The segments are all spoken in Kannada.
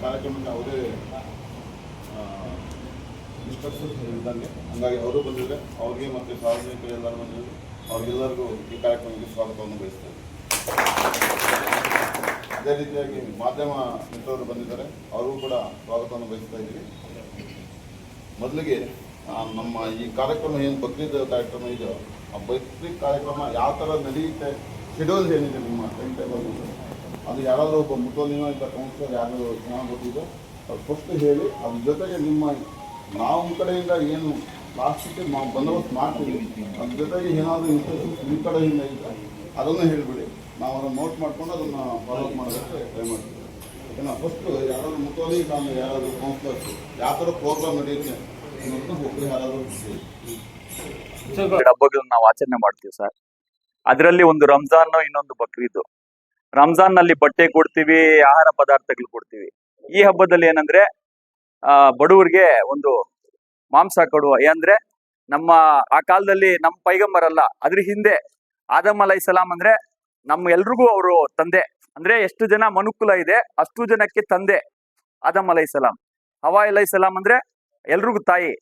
ಕಾರ್ಯಕ್ರಮಕ್ಕೆ ಅವರೇ ಇನ್ಸ್ಟ್ರಕ್ಷನ್ಸ್ ಇದ್ದಂಗೆ, ಹಂಗಾಗಿ ಅವರು ಬಂದಿದ್ದಾರೆ. ಅವ್ರಿಗೆ ಮತ್ತು ಸಾರ್ವಜನಿಕರು ಎಲ್ಲರೂ ಬಂದಿದ್ದಾರೆ. ಅವ್ರಿಗೆಲ್ಲರಿಗೂ ಈ ಕಾರ್ಯಕ್ರಮಕ್ಕೆ ಸ್ವಾಗತವನ್ನು ಬಯಸ್ತೇವೆ. ಅದೇ ರೀತಿಯಾಗಿ ಮಾಧ್ಯಮ ಮಿತ್ರರು ಬಂದಿದ್ದಾರೆ, ಅವ್ರಿಗೂ ಕೂಡ ಸ್ವಾಗತವನ್ನು ಬಯಸ್ತಾ ಇದ್ದೀವಿ. ಮೊದಲಿಗೆ ನಮ್ಮ ಈ ಕಾರ್ಯಕ್ರಮ ಏನು ಬಕ್ರೀದ್ ಕಾರ್ಯಕ್ರಮ ಇದೆಯೋ, ಆ ಬಕ್ರೀದ್ ಕಾರ್ಯಕ್ರಮ ಯಾವ ಥರ ನಡೆಯುತ್ತೆ, ಶೆಡ್ಯೂಲ್ ಏನಿದೆ ನಿಮ್ಮ ಟೈಮ್ ಟೇಬಲ್, ಅದು ಯಾರಾದರೂ ಒಬ್ಬ ಮುಖೋಲಿನೋ ಇಲ್ಲ ಕೌನ್ಸಿಲರ್ ಯಾರು ಚೆನ್ನಾಗಿ ಗೊತ್ತಿದೆ ಅದು ಫಸ್ಟ್ ಹೇಳಿ, ಅದ್ರ ಜೊತೆಗೆ ನಾವು ಕಡೆಯಿಂದ ಏನು ಲಾಸ್ಟಿಗೆ ನಾವು ಬಂದೋಬಸ್ತ್ ಮಾಡ್ತೀವಿ, ಅದ್ರ ಜೊತೆಗೆ ಏನಾದರೂ ಇನ್ಸ್ಟ್ರಕ್ಷನ್ಸ್ ನಿಮ್ಮ ಕಡೆಯಿಂದ ಇದ್ದರೆ ಅದನ್ನು ಹೇಳಿಬಿಡಿ. ನಾವು ಅದನ್ನು ನೋಟ್ ಮಾಡ್ಕೊಂಡು ಅದನ್ನು ಫಾಲೋಅಪ್ ಮಾಡೋದಕ್ಕೆ ಟ್ರೈ ಮಾಡ್ತೀವಿ. ಓಕೆನಾ? ಫಸ್ಟು ಯಾರಾದರೂ ಮುಖೋಲಿ ನಾನು ಯಾರಾದರೂ ಕೌನ್ಸಿಲರ್ಸ್ ಯಾವ ಥರ ಪ್ರೋಗ್ರಾಮ್ ನಡೆಯುತ್ತೆ ಅನ್ನೋದನ್ನ ಒಬ್ಬರು ಯಾರಾದರೂ ಹಬ್ಬಗಳನ್ನ ನಾವು ಆಚರಣೆ ಮಾಡ್ತೀವಿ ಸರ್. ಅದರಲ್ಲಿ ಒಂದು ರಂಜಾನ್, ಇನ್ನೊಂದು ಬಕ್ರೀದ್. ರಂಜಾನ್ ನಲ್ಲಿ ಬಟ್ಟೆ ಕೊಡ್ತೀವಿ, ಆಹಾರ ಪದಾರ್ಥಗಳು ಕೊಡ್ತೀವಿ. ಈ ಹಬ್ಬದಲ್ಲಿ ಏನಂದ್ರೆ ಬಡವರಿಗೆ ಒಂದು ಮಾಂಸ ಕೊಡುವ, ಅಂದ್ರೆ ನಮ್ಮ ಆ ಕಾಲದಲ್ಲಿ ನಮ್ಮ ಪೈಗಂಬರಲ್ಲ, ಅದ್ರ ಹಿಂದೆ ಆದಮ್ ಅಲೈಹಿಸ್ಸಲಾಂ ಅಂದ್ರೆ ನಮ್ಮ ಎಲ್ರಿಗೂ ಅವರು ತಂದೆ. ಅಂದ್ರೆ ಎಷ್ಟು ಜನ ಮನುಕುಲ ಇದೆ ಅಷ್ಟು ಜನಕ್ಕೆ ತಂದೆ ಆದಮ್ ಅಲೈಹಿಸ್ಸಲಾಂ. ಹವಾ ಅಲೈಹಿಸ್ಸಲಾಂ ಅಂದ್ರೆ ಎಲ್ರಿಗೂ ತಾಯಿ.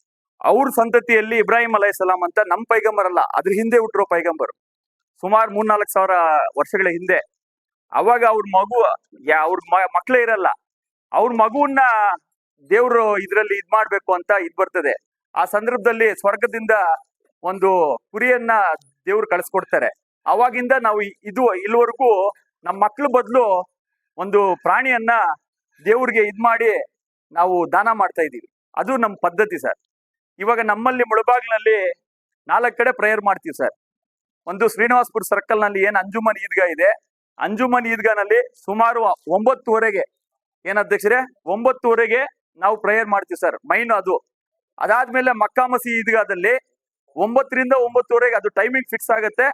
ಅವ್ರ ಸಂತತಿಯಲ್ಲಿ ಇಬ್ರಾಹಿಂ ಅಲೈಹಿಸ್ಸಲಾಂ ಅಂತ ನಮ್ಮ ಪೈಗಂಬರಲ್ಲ, ಅದ್ರ ಹಿಂದೆ ಹುಟ್ಟಿರೋ ಪೈಗಂಬರು, ಸುಮಾರು 3-4 ಸಾವಿರ ವರ್ಷಗಳ ಹಿಂದೆ. ಅವಾಗ ಅವ್ರ ಮಗು ಅವ್ರ ಮಕ್ಳೇ ಇರಲ್ಲ, ಅವ್ರ ಮಗುವನ್ನ ದೇವ್ರು ಇದ್ರಲ್ಲಿ ಮಾಡ್ಬೇಕು ಅಂತ ಬರ್ತದೆ. ಆ ಸಂದರ್ಭದಲ್ಲಿ ಸ್ವರ್ಗದಿಂದ ಒಂದು ಕುರಿಯನ್ನ ದೇವ್ರು ಕಳಿಸ್ಕೊಡ್ತಾರೆ. ಅವಾಗಿಂದ ನಾವು ಇಲ್ಲಿವರೆಗೂ ನಮ್ಮ ಮಕ್ಳ ಬದಲು ಒಂದು ಪ್ರಾಣಿಯನ್ನ ದೇವ್ರಿಗೆ ಮಾಡಿ ನಾವು ದಾನ ಮಾಡ್ತಾ ಇದ್ದೀವಿ. ಅದು ನಮ್ಮ ಪದ್ಧತಿ ಸರ್. ಇವಾಗ ನಮ್ಮಲ್ಲಿ ಮುಳಬಾಗ್ನಲ್ಲಿ 4 ಕಡೆ ಪ್ರೇಯರ್ ಮಾಡ್ತೀವಿ ಸರ್. ಒಂದು ಶ್ರೀನಿವಾಸಪುರ ಸರ್ಕಲ್ ನಲ್ಲಿ ಏನು ಅಂಜುಮನ್ ಈದ್ಗಾ ಇದೆ, ಅಂಜುಮನ್ ಈದ್ಗಾನಲ್ಲಿ ಸುಮಾರು 9:30ಗೆ ಅಧ್ಯಕ್ಷರೇ 9:30ಗೆ ನಾವು ಪ್ರೇಯರ್ ಮಾಡ್ತೀವಿ ಸರ್, ಮೈನ್ ಅದು. ಅದಾದ್ಮೇಲೆ ಮಕ್ಕಾ ಮಸೀದಿ ಈದ್ಗಾದಲ್ಲಿ 9ರಿಂದ 9:30ಗೆ ಅದು ಟೈಮಿಂಗ್ ಫಿಕ್ಸ್ ಆಗುತ್ತೆ,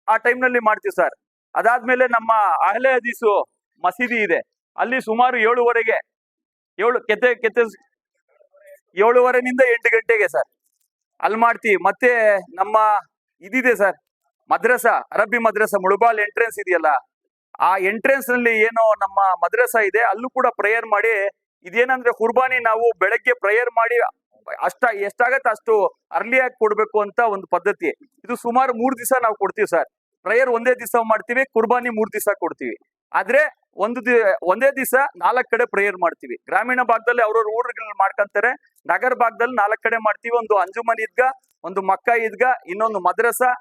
ಆ ಟೈಮ್ನಲ್ಲಿ ಮಾಡ್ತೀವಿ ಸರ್. ಅದಾದ್ಮೇಲೆ ನಮ್ಮ ಅಹ್ಲೆ ಹದೀಸು ಮಸೀದಿ ಇದೆ, ಅಲ್ಲಿ ಸುಮಾರು 7:30ಗೆ 7:30ನಿಂದ 8 ಗಂಟೆಗೆ ಸರ್ ಅಲ್ಲಿ ಮಾಡ್ತೀವಿ. ಮತ್ತೆ ನಮ್ಮ ಇದಿದೆ ಸರ್ ಮದ್ರಸಾ, ಅರಬ್ಬಿ ಮದ್ರಸಾ ಮುಳಬಾಲ್ ಎಂಟ್ರೆನ್ಸ್ ಇದೆಯಲ್ಲ, ಆ ಎಂಟ್ರೆನ್ಸ್ ನಲ್ಲಿ ಏನೋ ನಮ್ಮ ಮದ್ರಸಾ ಇದೆ, ಅಲ್ಲೂ ಕೂಡ ಪ್ರೇಯರ್ ಮಾಡಿ. ಇದೇನಂದ್ರೆ ಕುರ್ಬಾನಿ ನಾವು ಬೆಳಗ್ಗೆ ಪ್ರೇಯರ್ ಮಾಡಿ ಎಷ್ಟಾಗತ್ತೆ ಅಷ್ಟು ಅರ್ಲಿಯಾಗಿ ಕೊಡ್ಬೇಕು ಅಂತ ಒಂದು ಪದ್ಧತಿ. ಇದು ಸುಮಾರು 3 ದಿವಸ ನಾವು ಕೊಡ್ತೀವಿ ಸರ್. ಪ್ರೇಯರ್ ಒಂದೇ ದಿವಸ ಮಾಡ್ತೀವಿ, ಕುರ್ಬಾನಿ 3 ದಿವಸ ಕೊಡ್ತೀವಿ. ಆದ್ರೆ ಒಂದೇ ದಿವಸ 4 ಕಡೆ ಪ್ರೇಯರ್ ಮಾಡ್ತೀವಿ. ಗ್ರಾಮೀಣ ಭಾಗದಲ್ಲಿ ಅವ್ರವ್ರ ಊರುಗಳಲ್ಲಿ ಮಾಡ್ಕೊಂತಾರೆ, ನಗರ ಭಾಗದಲ್ಲಿ 4 ಕಡೆ ಮಾಡ್ತೀವಿ. ಒಂದು ಅಂಜುಮನ್ ಈದ್ಗಾ, ಒಂದು ಮಕ್ಕಾ ಈದ್ಗಾ, ಇನ್ನೊಂದು ಮದ್ರಸಾ,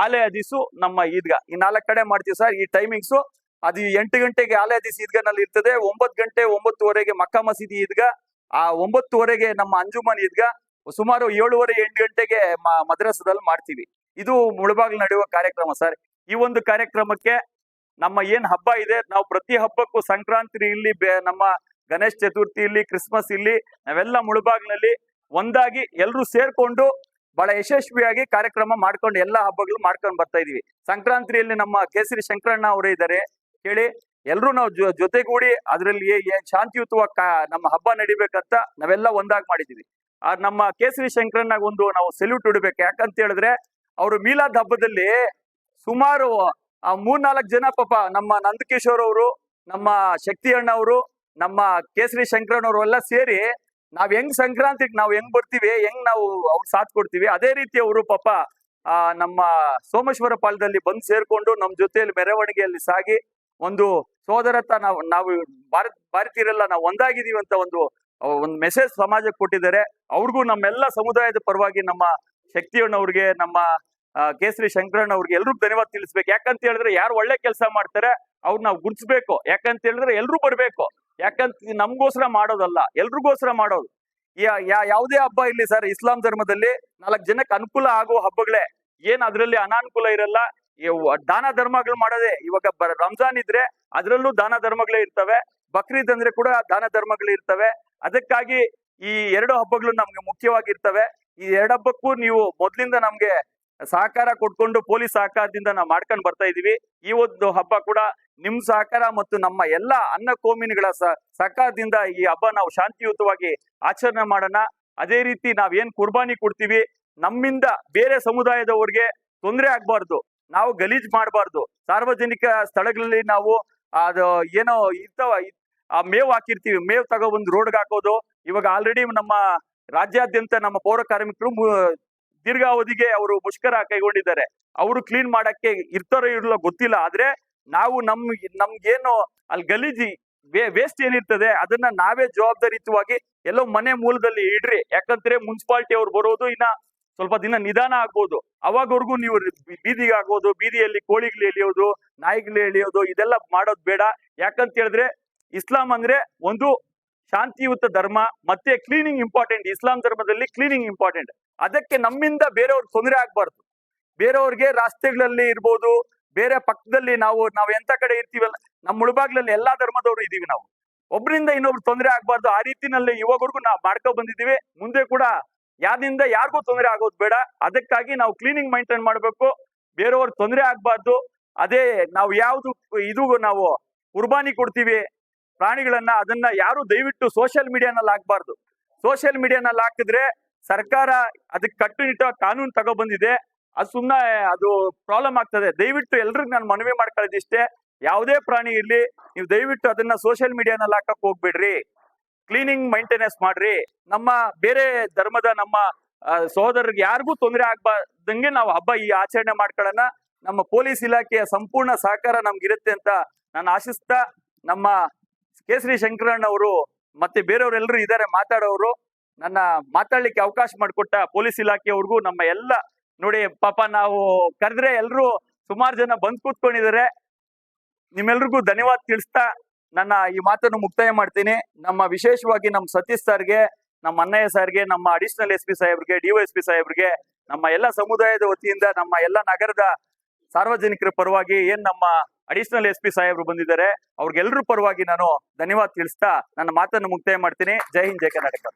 ಆಲೆ ಹದೀಸು, ನಮ್ಮ ಈದ್ಗಾ, ಈ 4 ಕಡೆ ಮಾಡ್ತೀವಿ ಸರ್. ಈ ಟೈಮಿಂಗ್ಸು ಅದು 8 ಗಂಟೆಗೆ ಆಲೆ ಹದೀಸ್ ಈದ್ಗಾನಲ್ಲಿ ಇರ್ತದೆ, 9 ಗಂಟೆ 9:30ಗೆ ಮಕ್ಕಾ ಮಸೀದಿ ಈದ್ಗಾ, ಆ 9:30ಗೆ ನಮ್ಮ ಅಂಜುಮನ್ ಈದ್ಗಾ, ಸುಮಾರು 7:30-8 ಗಂಟೆಗೆ ಮದ್ರಸಾದಲ್ಲಿ ಮಾಡ್ತೀವಿ. ಇದು ಮುಳಬಾಗ್ಲು ನಡೆಯುವ ಕಾರ್ಯಕ್ರಮ ಸರ್. ಈ ಒಂದು ಕಾರ್ಯಕ್ರಮಕ್ಕೆ ನಮ್ಮ ಏನ್ ಹಬ್ಬ ಇದೆ, ನಾವು ಪ್ರತಿ ಹಬ್ಬಕ್ಕೂ ಸಂಕ್ರಾಂತಿ ಇಲ್ಲಿ, ನಮ್ಮ ಗಣೇಶ ಚತುರ್ಥಿ ಇಲ್ಲಿ, ಕ್ರಿಸ್ಮಸ್ ಇಲ್ಲಿ, ನಾವೆಲ್ಲ ಮುಳಬಾಗ್ನಲ್ಲಿ ಒಂದಾಗಿ ಎಲ್ಲರೂ ಸೇರ್ಕೊಂಡು ಬಹಳ ಯಶಸ್ವಿಯಾಗಿ ಕಾರ್ಯಕ್ರಮ ಮಾಡ್ಕೊಂಡು ಎಲ್ಲ ಹಬ್ಬಗಳು ಮಾಡ್ಕೊಂಡು ಬರ್ತಾ ಇದೀವಿ. ಸಂಕ್ರಾಂತಿಯಲ್ಲಿ ನಮ್ಮ ಕೇಸರಿ ಶಂಕರಣ್ಣ ಅವರೇ ಇದ್ದಾರೆ ಕೇಳಿ, ಎಲ್ಲರೂ ನಾವು ಜೊತೆಗೂಡಿ ಅದರಲ್ಲಿ ಶಾಂತಿಯುತವಾಗಿ ನಮ್ಮ ಹಬ್ಬ ನಡಿಬೇಕಂತ ನಾವೆಲ್ಲ ಒಂದಾಗಿ ಮಾಡಿದೀವಿ. ನಮ್ಮ ಕೇಸರಿ ಶಂಕರಣ್ಣಗೆ ಒಂದು ನಾವು ಸೆಲ್ಯೂಟ್ ಇಡಬೇಕು. ಯಾಕಂತ ಹೇಳಿದ್ರೆ ಅವರು ಮೀಲಾದ್ ಹಬ್ಬದಲ್ಲಿ ಸುಮಾರು 3-4 ಜನ ಪಾಪ, ನಮ್ಮ ನಂದಕಿಶೋರ್ ಅವರು, ನಮ್ಮ ಶಕ್ತಿ ಅಣ್ಣ ಅವರು, ನಮ್ಮ ಕೇಸರಿ ಶಂಕರಣ್ಣವರು ಎಲ್ಲ ಸೇರಿ ನಾವ್ ಹೆಂಗ್ ಸಂಕ್ರಾಂತಿಗೆ ನಾವು ಹೆಂಗ್ ಬರ್ತೀವಿ, ಹೆಂಗ್ ನಾವು ಅವ್ರಿಗೆ ಸಾಥ್ ಕೊಡ್ತೀವಿ, ಅದೇ ರೀತಿ ಅವರು ಪಾಪ ನಮ್ಮ ಸೋಮೇಶ್ವರ ಪಾಳ್ಯದಲ್ಲಿ ಬಂದು ಸೇರ್ಕೊಂಡು ನಮ್ಮ ಜೊತೆಯಲ್ಲಿ ಮೆರವಣಿಗೆಯಲ್ಲಿ ಸಾಗಿ ಒಂದು ಸೋದರತ ನಾವು ಭಾರತೀಯರೆಲ್ಲ ನಾವು ಒಂದಾಗಿದ್ದೀವಿ ಅಂತ ಒಂದು ಮೆಸೇಜ್ ಸಮಾಜಕ್ಕೆ ಕೊಟ್ಟಿದ್ದಾರೆ. ಅವ್ರಿಗೂ ನಮ್ಮೆಲ್ಲ ಸಮುದಾಯದ ಪರವಾಗಿ ನಮ್ಮ ಶಕ್ತಿಯಣ್ಣವ್ರಿಗೆ, ನಮ್ಮ ಕೇಸರಿ ಶಂಕರಣ್ಣ ಅವ್ರಿಗೆ ಎಲ್ರಿಗೂ ಧನ್ಯವಾದ ತಿಳಿಸ್ಬೇಕು. ಯಾಕಂತ ಹೇಳಿದ್ರೆ ಯಾರು ಒಳ್ಳೆ ಕೆಲಸ ಮಾಡ್ತಾರೆ ಅವ್ರು ನಾವು ಗುರ್ತಿಸ್ಬೇಕು. ಯಾಕಂತ ಹೇಳಿದ್ರೆ ಎಲ್ರೂ ಬರ್ಬೇಕು. ಯಾಕಂತ ನಮ್ಗೋಸ್ಕರ ಮಾಡೋದಲ್ಲ, ಎಲ್ರಿಗೋಸ್ಕರ ಮಾಡೋದು. ಯಾವುದೇ ಹಬ್ಬ ಇಲ್ಲಿ ಸರ್, ಇಸ್ಲಾಂ ಧರ್ಮದಲ್ಲಿ 4 ಜನಕ್ಕೆ ಅನುಕೂಲ ಆಗೋ ಹಬ್ಬಗಳೇ, ಏನ್ ಅದ್ರಲ್ಲಿ ಅನಾನುಕೂಲ ಇರಲ್ಲ. ದಾನ ಧರ್ಮಗಳು ಮಾಡೋದೇ. ಇವಾಗ ರಂಜಾನ್ ಇದ್ರೆ ಅದ್ರಲ್ಲೂ ದಾನ ಧರ್ಮಗಳೇ ಇರ್ತವೆ, ಬಕ್ರೀದ್ ಅಂದ್ರೆ ಕೂಡ ದಾನ ಧರ್ಮಗಳು ಇರ್ತವೆ. ಅದಕ್ಕಾಗಿ ಈ 2 ಹಬ್ಬಗಳು ನಮ್ಗೆ ಮುಖ್ಯವಾಗಿರ್ತವೆ. ಈ 2 ಹಬ್ಬಕ್ಕೂ ನೀವು ಮೊದ್ಲಿಂದ ನಮ್ಗೆ ಸಹಕಾರ ಕೊಟ್ಕೊಂಡು ಪೊಲೀಸ್ ಸಹಕಾರದಿಂದ ನಾವು ಮಾಡ್ಕೊಂಡು ಬರ್ತಾ ಇದೀವಿ. ಈ ಒಂದು ಹಬ್ಬ ಕೂಡ ನಿಮ್ ಸಹಕಾರ ಮತ್ತು ನಮ್ಮ ಎಲ್ಲ ಅನ್ನ ಕೋಮಿನ್ಗಳ ಸಹಕಾರದಿಂದ ಈ ಹಬ್ಬ ನಾವು ಶಾಂತಿಯುತವಾಗಿ ಆಚರಣೆ ಮಾಡೋಣ. ಅದೇ ರೀತಿ ನಾವೇನ್ ಕುರ್ಬಾನಿ ಕೊಡ್ತೀವಿ, ನಮ್ಮಿಂದ ಬೇರೆ ಸಮುದಾಯದವ್ರಿಗೆ ತೊಂದರೆ ಆಗ್ಬಾರ್ದು, ನಾವು ಗಲೀಜ್ ಮಾಡಬಾರ್ದು. ಸಾರ್ವಜನಿಕ ಸ್ಥಳಗಳಲ್ಲಿ ನಾವು ಅದು ಏನೋ ಇರ್ತಾವ ಆ ಮೇವ್ ಹಾಕಿರ್ತೀವಿ, ಮೇವ್ ತಗೊಬಂದು ರೋಡ್ಗೆ ಹಾಕೋದು. ಇವಾಗ ಆಲ್ರೆಡಿ ನಮ್ಮ ರಾಜ್ಯಾದ್ಯಂತ ನಮ್ಮ ಪೌರ ಕಾರ್ಮಿಕರು ದೀರ್ಘಾವಧಿಗೆ ಅವರು ಮುಷ್ಕರ ಕೈಗೊಂಡಿದ್ದಾರೆ. ಅವರು ಕ್ಲೀನ್ ಮಾಡಕ್ಕೆ ಇರ್ತಾರೋ ಇರಲ್ಲ ಗೊತ್ತಿಲ್ಲ. ಆದ್ರೆ ನಾವು ನಮ್ಗೇನು ಅಲ್ಲಿ ಗಲೀಜಿ ವೇಸ್ಟ್ ಏನಿರ್ತದೆ ಅದನ್ನ ನಾವೇ ಜವಾಬ್ದಾರಿಯುತವಾಗಿ ಎಲ್ಲೋ ಮನೆ ಮೂಲದಲ್ಲಿ ಇಡ್ರಿ. ಯಾಕಂದ್ರೆ ಮುನ್ಸಿಪಾಲಿಟಿ ಅವ್ರು ಬರೋದು ಇನ್ನ ಸ್ವಲ್ಪ ದಿನ ನಿಧಾನ ಆಗ್ಬೋದು. ಅವಾಗವರೆಗೂ ನೀವು ಬೀದಿಗೆ ಆಗ್ಬೋದು, ಬೀದಿಯಲ್ಲಿ ಕೋಳಿಗಳು ಎಳಿಯೋದು, ನಾಯಿಗಳು ಎಳಿಯೋದು ಇದೆಲ್ಲ ಮಾಡೋದು ಬೇಡ. ಯಾಕಂತ ಹೇಳಿದ್ರೆ ಇಸ್ಲಾಂ ಅಂದ್ರೆ ಒಂದು ಶಾಂತಿಯುತ ಧರ್ಮ, ಮತ್ತೆ ಕ್ಲೀನಿಂಗ್ ಇಂಪಾರ್ಟೆಂಟ್. ಇಸ್ಲಾಂ ಧರ್ಮದಲ್ಲಿ ಕ್ಲೀನಿಂಗ್ ಇಂಪಾರ್ಟೆಂಟ್. ಅದಕ್ಕೆ ನಮ್ಮಿಂದ ಬೇರೆಯವ್ರಿಗೆ ತೊಂದರೆ ಆಗ್ಬಾರ್ದು. ಬೇರೆಯವ್ರಿಗೆ ರಸ್ತೆಗಳಲ್ಲಿ ಇರ್ಬೋದು, ಬೇರೆ ಪಕ್ಕದಲ್ಲಿ ನಾವು ಎಂತ ಕಡೆ ಇರ್ತೀವಲ್ಲ, ನಮ್ಮ ಮುಳುಬಾಗ್ಲಲ್ಲಿ ಎಲ್ಲಾ ಧರ್ಮದವರು ಇದೀವಿ. ನಾವು ಒಬ್ಬರಿಂದ ಇನ್ನೊಬ್ರು ತೊಂದರೆ ಆಗ್ಬಾರ್ದು. ಆ ರೀತಿನಲ್ಲಿ ಇವಾಗವರೆಗೂ ನಾವು ಮಾಡ್ಕೊ ಬಂದಿದ್ದೀವಿ. ಮುಂದೆ ಕೂಡ ಯಾರಿಂದ ಯಾರಿಗೂ ತೊಂದರೆ ಆಗೋದು ಬೇಡ. ಅದಕ್ಕಾಗಿ ನಾವು ಕ್ಲೀನಿಂಗ್ ಮೈಂಟೈನ್ ಮಾಡ್ಬೇಕು, ಬೇರೆಯವ್ರಿಗೆ ತೊಂದರೆ ಆಗ್ಬಾರ್ದು. ಅದೇ ನಾವು ಯಾವ್ದು ಇದು ನಾವು ಕುರ್ಬಾನಿ ಕೊಡ್ತೀವಿ ಪ್ರಾಣಿಗಳನ್ನ, ಅದನ್ನ ಯಾರು ದಯವಿಟ್ಟು ಸೋಷಿಯಲ್ ಮೀಡಿಯಾನಲ್ಲಿ ಹಾಕ್ಬಾರ್ದು. ಸೋಷಿಯಲ್ ಮೀಡಿಯಾನಲ್ಲಿ ಹಾಕಿದ್ರೆ ಸರ್ಕಾರ ಅದಕ್ಕೆ ಕಟ್ಟುನಿಟ್ಟಾಗಿ ಕಾನೂನು ತಗೊಬಂದಿದೆ. ಅದು ಸುಮ್ಮನೆ ಅದು ಪ್ರಾಬ್ಲಮ್ ಆಗ್ತದೆ. ದಯವಿಟ್ಟು ಎಲ್ರಿಗೂ ನಾನು ಮನವಿ ಮಾಡ್ಕೊಳ್ಳೋದಿಷ್ಟೇ, ಯಾವುದೇ ಪ್ರಾಣಿ ಇರ್ಲಿ ನೀವು ದಯವಿಟ್ಟು ಅದನ್ನ ಸೋಷಿಯಲ್ ಮೀಡಿಯಾನಲ್ಲಿ ಹಾಕಕ್ ಹೋಗ್ಬೇಡ್ರಿ. ಕ್ಲೀನಿಂಗ್ ಮೈಂಟೆನೆನ್ಸ್ ಮಾಡ್ರಿ. ನಮ್ಮ ಬೇರೆ ಧರ್ಮದ ನಮ್ಮ ಸಹೋದರರಿಗೆ ಯಾರಿಗೂ ತೊಂದರೆ ಆಗ್ಬಾರ್ದಂಗೆ ನಾವು ಹಬ್ಬ ಈ ಆಚರಣೆ ಮಾಡ್ಕೊಳ್ಳೋಣ. ನಮ್ಮ ಪೊಲೀಸ್ ಇಲಾಖೆಯ ಸಂಪೂರ್ಣ ಸಹಕಾರ ನಮ್ಗಿರುತ್ತೆ ಅಂತ ನಾನು ಆಶಿಸ್ತಾ, ನಮ್ಮ ಕೇಸರಿ ಶಂಕರಣ್ಣ ಅವರು ಮತ್ತೆ ಬೇರೆಯವರೆಲ್ಲರೂ ಇದ್ದಾರೆ ಮಾತಾಡೋರು, ನನ್ನ ಮಾತಾಡ್ಲಿಕ್ಕೆ ಅವಕಾಶ ಮಾಡಿಕೊಟ್ಟ ಪೊಲೀಸ್ ಇಲಾಖೆಯವ್ರಿಗೂ, ನಮ್ಮ ಎಲ್ಲ ನೋಡಿ ಪಾಪ ನಾವು ಕರೆದ್ರೆ ಎಲ್ರು ಸುಮಾರು ಜನ ಬಂದ್ ಕೂತ್ಕೊಂಡಿದ್ದಾರೆ. ನಿಮ್ಮೆಲ್ರಿಗೂ ಧನ್ಯವಾದ ತಿಳಿಸ್ತಾ ನನ್ನ ಈ ಮಾತನ್ನು ಮುಕ್ತಾಯ ಮಾಡ್ತೀನಿ. ನಮ್ಮ ವಿಶೇಷವಾಗಿ ನಮ್ಮ ಸತೀಶ್ ಸರ್ಗೆ, ನಮ್ಮ ಅಣ್ಣಯ್ಯ ಸರ್ಗೆ, ನಮ್ಮ ಅಡಿಷನಲ್ SP ಸಾಹೇಬ್ರಿಗೆ, DYSP ಸಾಹೇಬ್ರಿಗೆ, ನಮ್ಮ ಎಲ್ಲ ಸಮುದಾಯದ ವತಿಯಿಂದ ನಮ್ಮ ಎಲ್ಲ ನಗರದ ಸಾರ್ವಜನಿಕರ ಪರವಾಗಿ ಏನ್ ನಮ್ಮ ಅಡಿಷನಲ್ SP ಸಾಹೇಬ್ರು ಬಂದಿದ್ದಾರೆ ಅವ್ರಿಗೆಲ್ಲರೂ ಪರವಾಗಿ ನಾನು ಧನ್ಯವಾದ ತಿಳಿಸ್ತಾ ನನ್ನ ಮಾತನ್ನು ಮುಕ್ತಾಯ ಮಾಡ್ತೀನಿ. ಜೈ ಹಿಂದ್, ಜೈ ಕರ್ನಾಟಕ.